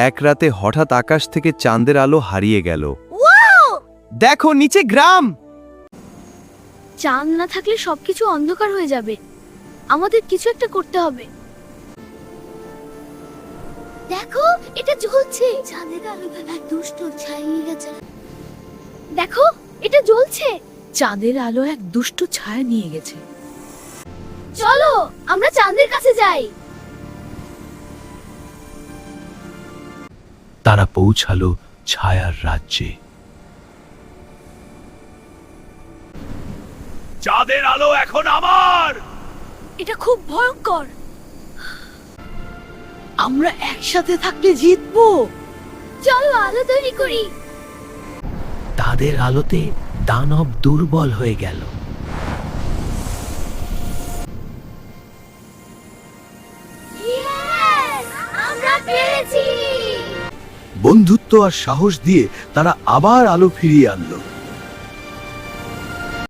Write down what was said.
এক রাতে হঠাৎ আকাশ থেকে চাঁদের আলো হারিয়ে গেল। দেখো নিচে গ্রাম। চাঁদ না থাকলে সবকিছু অন্ধকার হয়ে যাবে। আমাদের কিছু একটা করতে হবে। দেখো এটা জ্বলছে। চাঁদের আলো এক দুষ্ট ছায়া নিয়ে গেছে। দেখো এটা জ্বলছে। চাঁদের আলো এক দুষ্ট ছায়া নিয়ে গেছে। চলো আমরা চাঁদের কাছে যাই। তারা পৌঁছালো ছায়ার রাজ্যে। চাঁদের আলো এখন আমার। এটা খুব ভয়ঙ্কর। আমরা একসাথে থাকলে জিতবো। চলো আলো তৈরি করি। তাদের আলোতে দানব দুর্বল হয়ে গেল। আমরা পেরেছি। বন্ধুত্ব আর সাহস দিয়ে তারা আবার আলো ফিরিয়ে আনলো।